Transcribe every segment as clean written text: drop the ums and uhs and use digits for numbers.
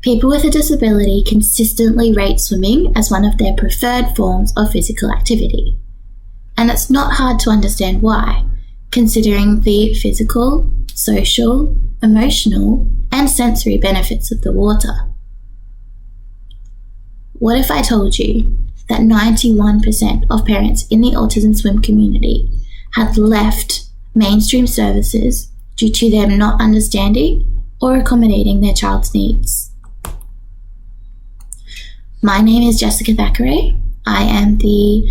People with a disability consistently rate swimming as one of their preferred forms of physical activity. And it's not hard to understand why, considering the physical, social, emotional, and sensory benefits of the water. What if I told you that 91% of parents in the Autism Swim community had left mainstream services due to them not understanding or accommodating their child's needs? My name is Jessica Thackeray. I am the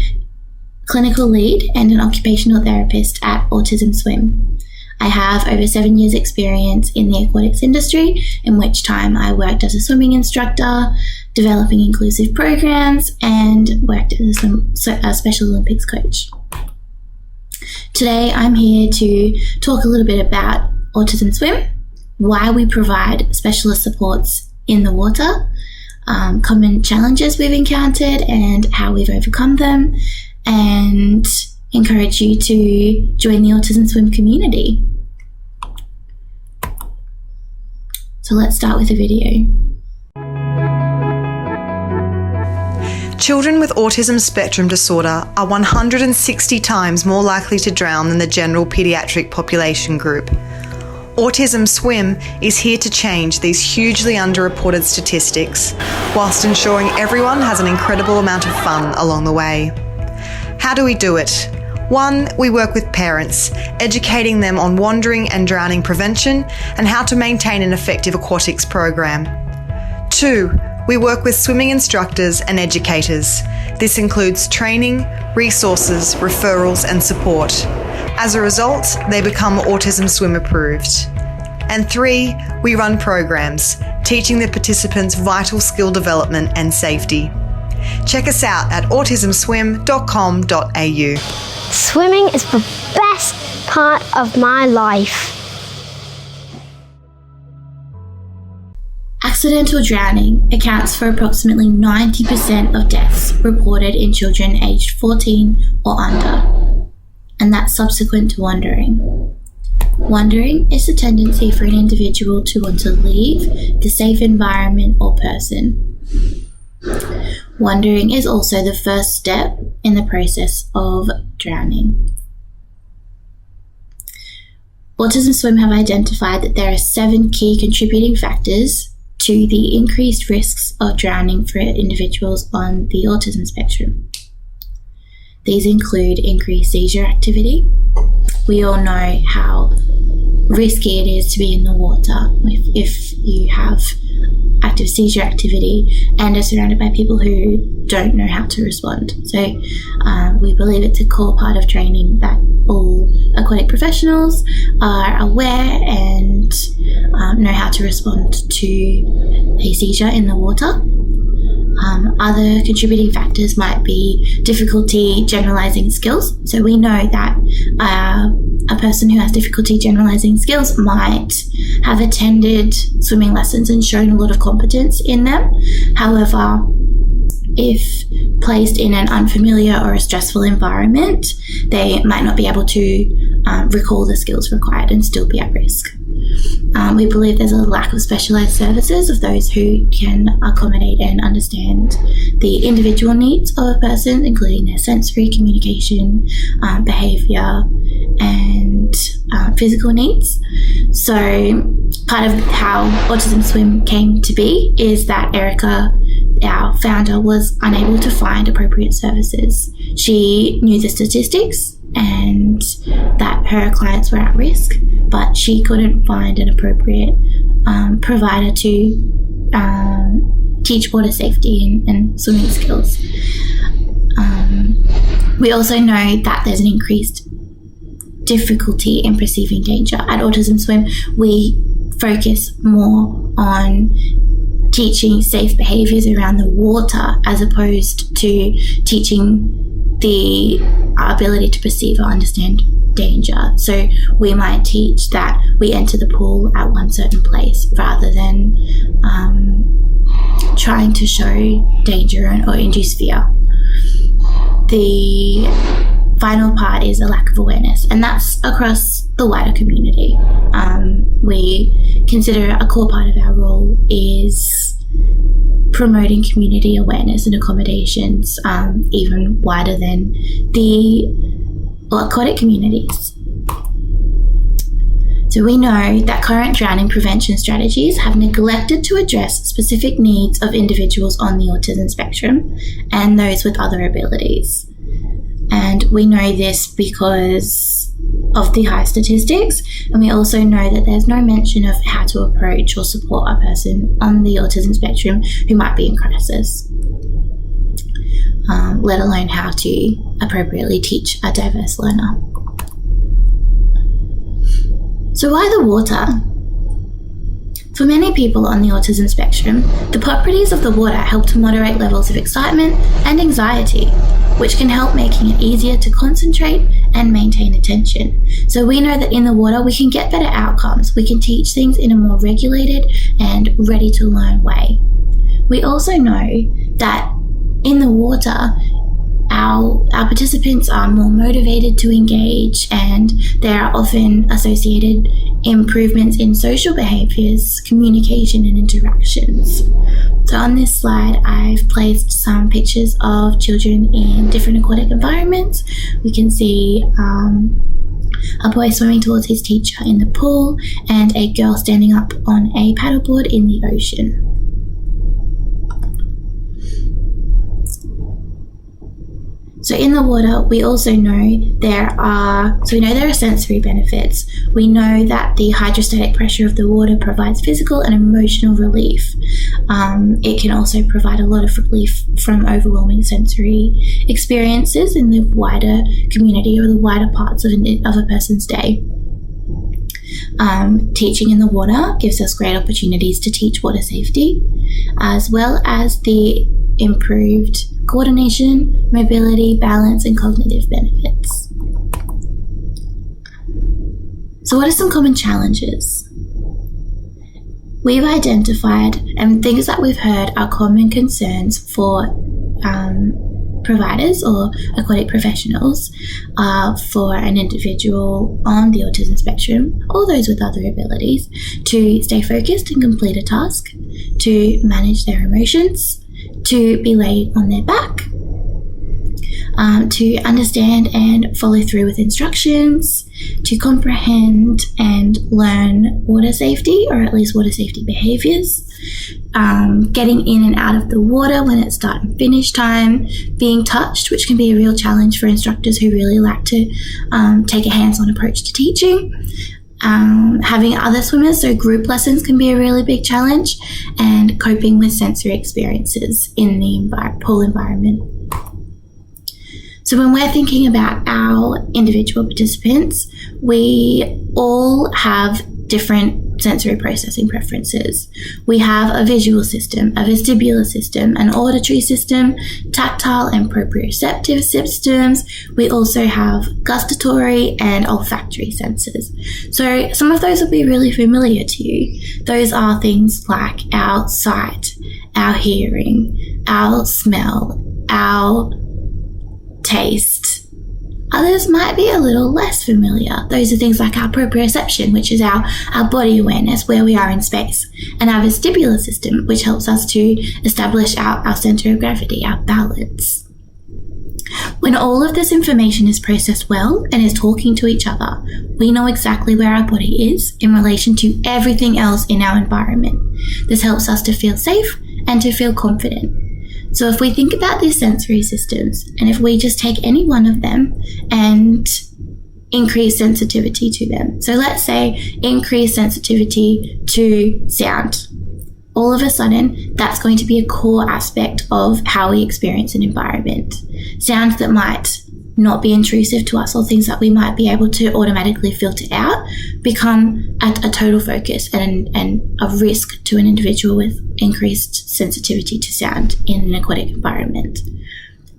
clinical lead and an occupational therapist at Autism Swim. I have over 7 years experience in the aquatics industry, in which time I worked as a swimming instructor, developing inclusive programs, and worked as a Special Olympics coach. Today I'm here to talk a little bit about Autism Swim, why we provide specialist supports in the water, common challenges we've encountered and how we've overcome them, and encourage you to join the Autism Swim community. So let's start with a video. Children with autism spectrum disorder are 160 times more likely to drown than the general paediatric population group. Autism Swim is here to change these hugely underreported statistics, whilst ensuring everyone has an incredible amount of fun along the way. How do we do it? 1, we work with parents, educating them on wandering and drowning prevention and how to maintain an effective aquatics program. 2, we work with swimming instructors and educators. This includes training, resources, referrals and support. As a result, they become Autism Swim approved. And 3, we run programs, teaching the participants vital skill development and safety. Check us out at autismswim.com.au. Swimming is the best part of my life. Accidental drowning accounts for approximately 90% of deaths reported in children aged 14 or under, and that's subsequent to wandering. Wandering is the tendency for an individual to want to leave the safe environment or person. Wandering is also the first step in the process of drowning. Autism Swim have identified that there are 7 key contributing factors to the increased risks of drowning for individuals on the autism spectrum. These include increased seizure activity. We all know how risky it is to be in the water if you have active seizure activity and are surrounded by people who don't know how to respond. So we believe it's a core part of training that all aquatic professionals are aware and know how to respond to a seizure in the water. Other contributing factors might be difficulty generalizing skills. So we know that a person who has difficulty generalizing skills might have attended swimming lessons and shown a lot of competence in them. However, if placed in an unfamiliar or a stressful environment, they might not be able to recall the skills required and still be at risk. We believe there's a lack of specialised services of those who can accommodate and understand the individual needs of a person, including their sensory, communication, behaviour and physical needs. So part of how Autism Swim came to be is that Erica, our founder, was unable to find appropriate services. She knew the statistics and that her clients were at risk, but she couldn't find an appropriate provider to teach water safety and swimming skills. We also know that there's an increased difficulty in perceiving danger. At Autism Swim, we focus more on teaching safe behaviours around the water as opposed to teaching the ability to perceive or understand danger. So we might teach that we enter the pool at one certain place rather than trying to show danger or induce fear. The final part is a lack of awareness, and that's across the wider community. We consider a core part of our role is promoting community awareness and accommodations even wider than the aquatic communities. So we know that current drowning prevention strategies have neglected to address specific needs of individuals on the autism spectrum and those with other abilities. And we know this because of the high statistics, and we also know that there's no mention of how to approach or support a person on the autism spectrum who might be in crisis, let alone how to appropriately teach a diverse learner. So why the water? For many people on the autism spectrum, the properties of the water help to moderate levels of excitement and anxiety, which can help making it easier to concentrate and maintain attention. So we know that in the water we can get better outcomes. We can teach things in a more regulated and ready to learn way. We also know that in the water, our participants are more motivated to engage, and there are often associated improvements in social behaviours, communication and interactions. So on this slide, I've placed some pictures of children in different aquatic environments. We can see a boy swimming towards his teacher in the pool and a girl standing up on a paddleboard in the ocean. So in the water, we also know there are sensory benefits. We know that the hydrostatic pressure of the water provides physical and emotional relief. It can also provide a lot of relief from overwhelming sensory experiences in the wider community or the wider parts of a person's day. Teaching in the water gives us great opportunities to teach water safety, as well as the improved coordination, mobility, balance, and cognitive benefits. So what are some common challenges? We've identified, and things that we've heard are common concerns for providers or aquatic professionals for an individual on the autism spectrum or those with other abilities to stay focused and complete a task, to manage their emotions, to be laid on their back, to understand and follow through with instructions, to comprehend and learn water safety, or at least water safety behaviours, getting in and out of the water when it's start and finish time, being touched, which can be a real challenge for instructors who really like to take a hands-on approach to teaching. Having other swimmers, so group lessons can be a really big challenge, and coping with sensory experiences in the pool environment. So when we're thinking about our individual participants, we all have different sensory processing preferences. We have a visual system, a vestibular system, an auditory system, tactile and proprioceptive systems. We also have gustatory and olfactory senses. So some of those will be really familiar to you. Those are things like our sight, our hearing, our smell, our taste. Others might be a little less familiar. Those are things like our proprioception, which is our body awareness, where we are in space, and our vestibular system, which helps us to establish our center of gravity, our balance. When all of this information is processed well and is talking to each other, we know exactly where our body is in relation to everything else in our environment. This helps us to feel safe and to feel confident. So if we think about these sensory systems, and if we just take any one of them and increase sensitivity to them. So let's say increase sensitivity to sound. All of a sudden, that's going to be a core aspect of how we experience an environment. Sounds that might not be intrusive to us, or things that we might be able to automatically filter out, become a total focus and a risk to an individual with increased sensitivity to sound in an aquatic environment.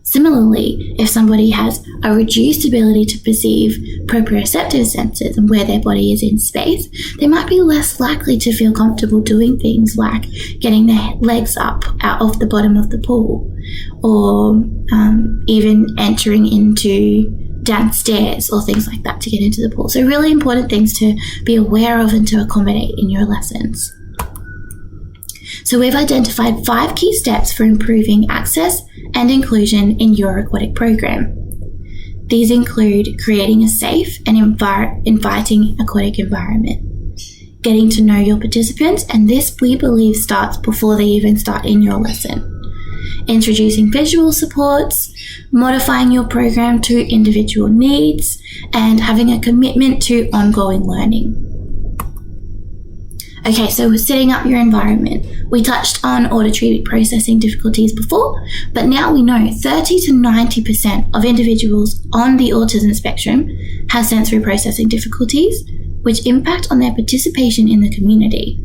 Similarly, if somebody has a reduced ability to perceive proprioceptive senses and where their body is in space, they might be less likely to feel comfortable doing things like getting their legs up out of the bottom of the pool, or even entering into downstairs or things like that to get into the pool. So really important things to be aware of and to accommodate in your lessons. So we've identified 5 key steps for improving access and inclusion in your aquatic program. These include creating a safe and inviting aquatic environment, getting to know your participants, and this we believe starts before they even start in your lesson, introducing visual supports, modifying your program to individual needs, and having a commitment to ongoing learning. Okay, so we're setting up your environment. We touched on auditory processing difficulties before, but now we know 30 to 90% of individuals on the autism spectrum have sensory processing difficulties, which impact on their participation in the community.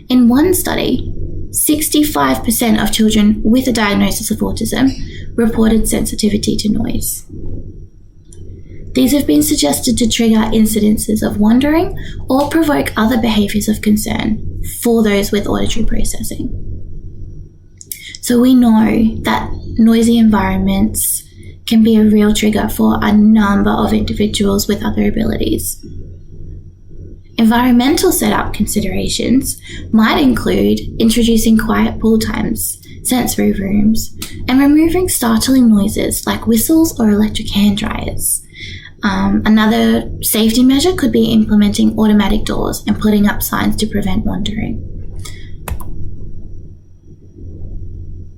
In one study, 65% of children with a diagnosis of autism reported sensitivity to noise. These have been suggested to trigger incidences of wandering or provoke other behaviours of concern for those with auditory processing. So we know that noisy environments can be a real trigger for a number of individuals with other abilities. Environmental setup considerations might include introducing quiet pool times, sensory rooms, and removing startling noises like whistles or electric hand dryers. Another safety measure could be implementing automatic doors and putting up signs to prevent wandering.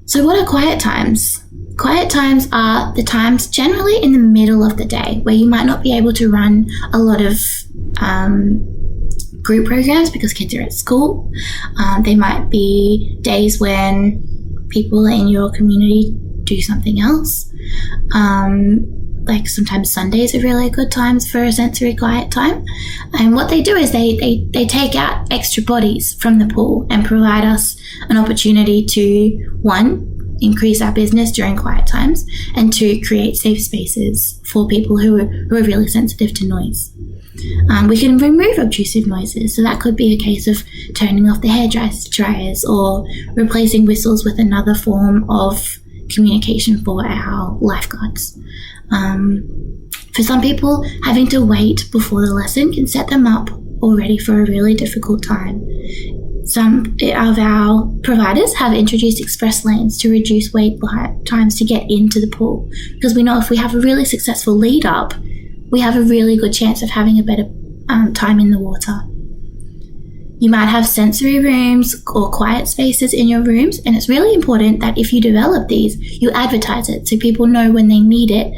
So what are quiet times? Quiet times are the times generally in the middle of the day where you might not be able to run a lot of group programs because kids are at school. They might be days when people in your community do something else. Like sometimes Sundays are really good times for a sensory quiet time. And what they do is they take out extra bodies from the pool and provide us an opportunity to, 1, increase our business during quiet times, and 2, create safe spaces for people who are really sensitive to noise. We can remove obtrusive noises, so that could be a case of turning off the hair dryers or replacing whistles with another form of communication for our lifeguards. For some people, having to wait before the lesson can set them up already for a really difficult time. Some of our providers have introduced express lanes to reduce wait times to get into the pool, because we know if we have a really successful lead up, we have a really good chance of having a better time in the water. You might have sensory rooms or quiet spaces in your rooms, and it's really important that if you develop these, you advertise it so people know when they need it,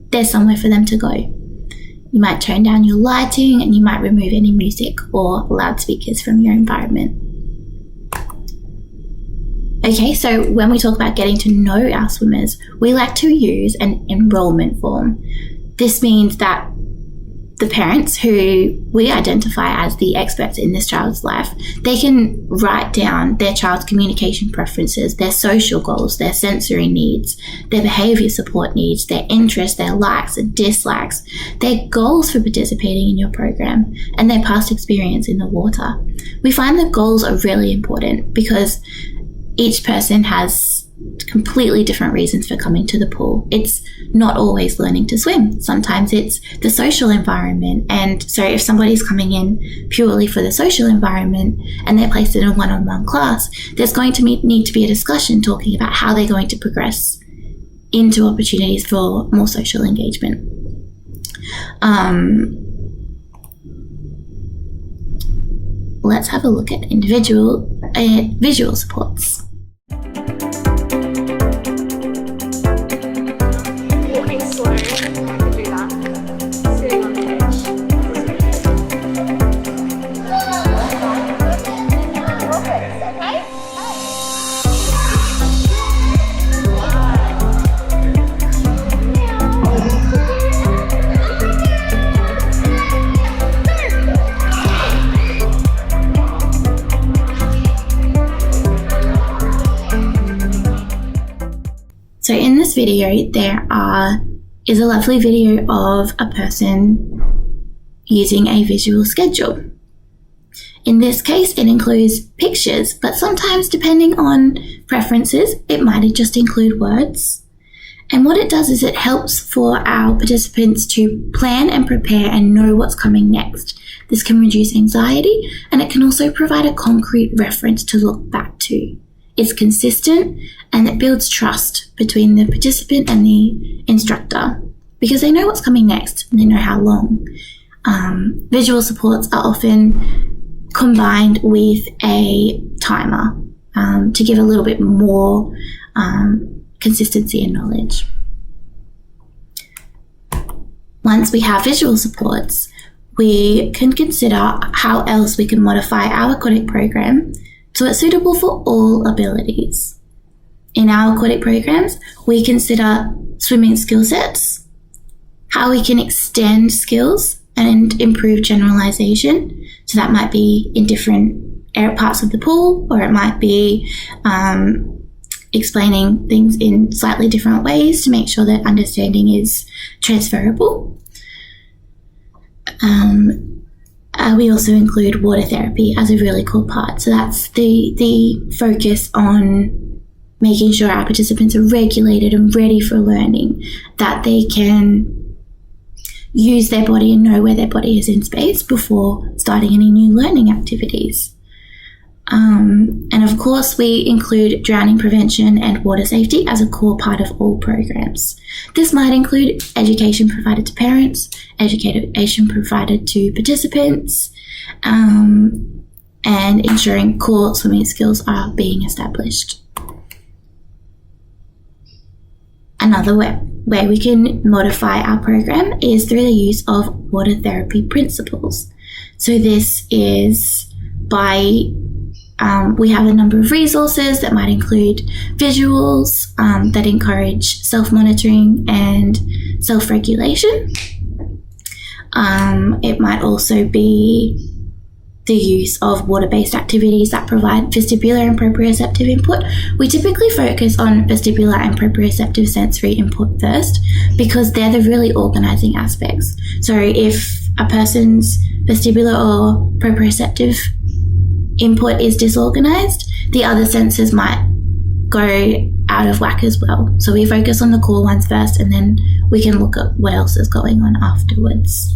there's somewhere for them to go. You might turn down your lighting, and you might remove any music or loudspeakers from your environment. Okay, so when we talk about getting to know our swimmers, we like to use an enrollment form. This means that the parents, who we identify as the experts in this child's life, they can write down their child's communication preferences, their social goals, their sensory needs, their behaviour support needs, their interests, their likes and dislikes, their goals for participating in your program, and their past experience in the water. We find that goals are really important because each person has completely different reasons for coming to the pool. It's not always learning to swim. Sometimes it's the social environment. And so if somebody's coming in purely for the social environment and they're placed in a one-on-one class, there's going to need to be a discussion talking about how they're going to progress into opportunities for more social engagement. Let's have a look at individual visual supports. So in this video, there is a lovely video of a person using a visual schedule. In this case, it includes pictures, but sometimes depending on preferences, it might just include words. And what it does is it helps for our participants to plan and prepare and know what's coming next. This can reduce anxiety, and it can also provide a concrete reference to look back to. It's consistent, and it builds trust between the participant and the instructor because they know what's coming next and they know how long. Visual supports are often combined with a timer to give a little bit more consistency and knowledge. Once we have visual supports, we can consider how else we can modify our aquatic program so it's suitable for all abilities. In our aquatic programs, we consider swimming skill sets, how we can extend skills and improve generalization. So that might be in different parts of the pool, or it might be explaining things in slightly different ways to make sure that understanding is transferable. We also include water therapy as a really cool part. So that's the focus on making sure our participants are regulated and ready for learning, that they can use their body and know where their body is in space before starting any new learning activities. And of course, we include drowning prevention and water safety as a core part of all programs. This might include education provided to parents, education provided to participants, and ensuring core swimming skills are being established. Another way we can modify our program is through the use of water therapy principles. So this is by we have a number of resources that might include visuals that encourage self-monitoring and self-regulation. It might also be the use of water-based activities that provide vestibular and proprioceptive input. We typically focus on vestibular and proprioceptive sensory input first because they're the really organizing aspects. So if a person's vestibular or proprioceptive input is disorganized, the other senses might go out of whack as well. So we focus on the core ones first, and then we can look at what else is going on afterwards.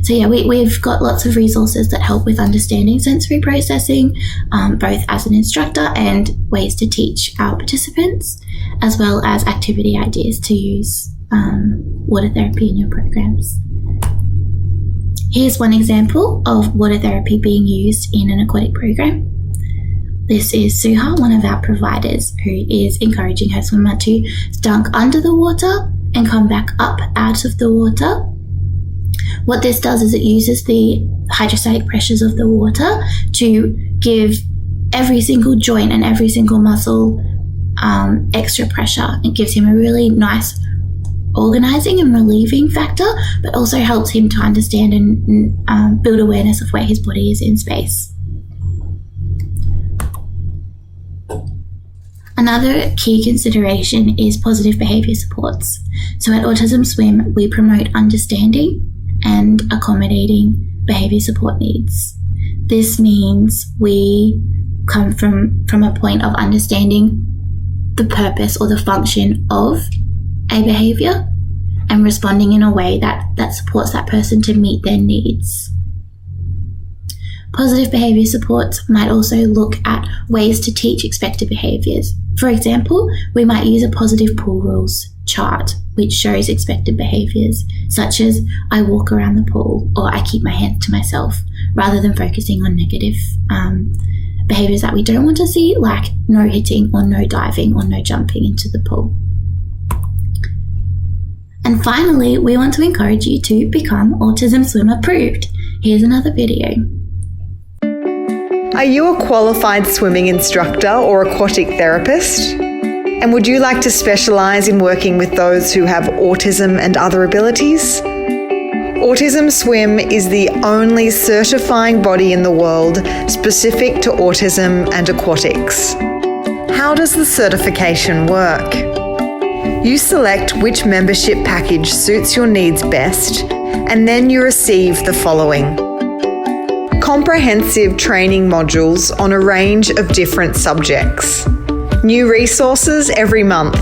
So yeah, we've got lots of resources that help with understanding sensory processing, both as an instructor and ways to teach our participants, as well as activity ideas to use water therapy in your programs. Here's one example of water therapy being used in an aquatic program. This is Suha, one of our providers, who is encouraging her swimmer to dunk under the water and come back up out of the water. What this does is it uses the hydrostatic pressures of the water to give every single joint and every single muscle extra pressure. It gives him a really nice organizing and relieving factor, but also helps him to understand and build awareness of where his body is in space. Another key consideration is positive behaviour supports. So at Autism Swim, we promote understanding and accommodating behaviour support needs. This means we come from a point of understanding the purpose or the function of a behaviour and responding in a way that supports that person to meet their needs. Positive behaviour supports might also look at ways to teach expected behaviours. For example, we might use a positive pool rules chart which shows expected behaviours, such as I walk around the pool or I keep my hands to myself, rather than focusing on negative behaviours that we don't want to see, like no hitting or no diving or no jumping into the pool. And finally, we want to encourage you to become Autism Swim approved. Here's another video. Are you a qualified swimming instructor or aquatic therapist? And would you like to specialise in working with those who have autism and other abilities? Autism Swim is the only certifying body in the world specific to autism and aquatics. How does the certification work? You select which membership package suits your needs best, and then you receive the following: comprehensive training modules on a range of different subjects, New resources every month,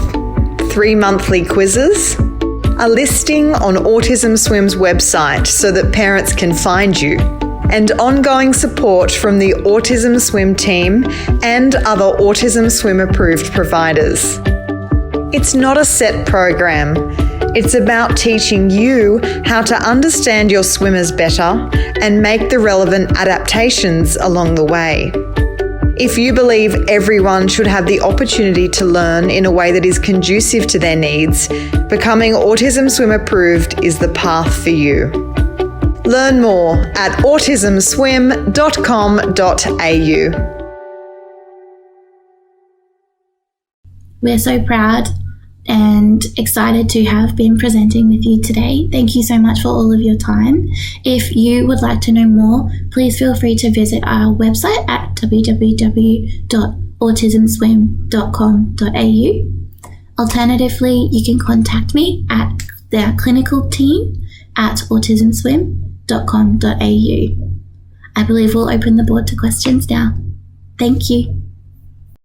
3 monthly quizzes, a listing on Autism Swim's website so that parents can find you, and ongoing support from the Autism Swim team and other Autism Swim approved providers. It's not a set program. It's about teaching you how to understand your swimmers better and make the relevant adaptations along the way. If you believe everyone should have the opportunity to learn in a way that is conducive to their needs, becoming Autism Swim approved is the path for you. Learn more at autismswim.com.au. We're so proud and excited to have been presenting with you today. Thank you so much for all of your time. If you would like to know more, please feel free to visit our website at www.autismswim.com.au. Alternatively, you can contact me at the clinical team at autismswim.com.au. I believe we'll open the board to questions now. Thank you.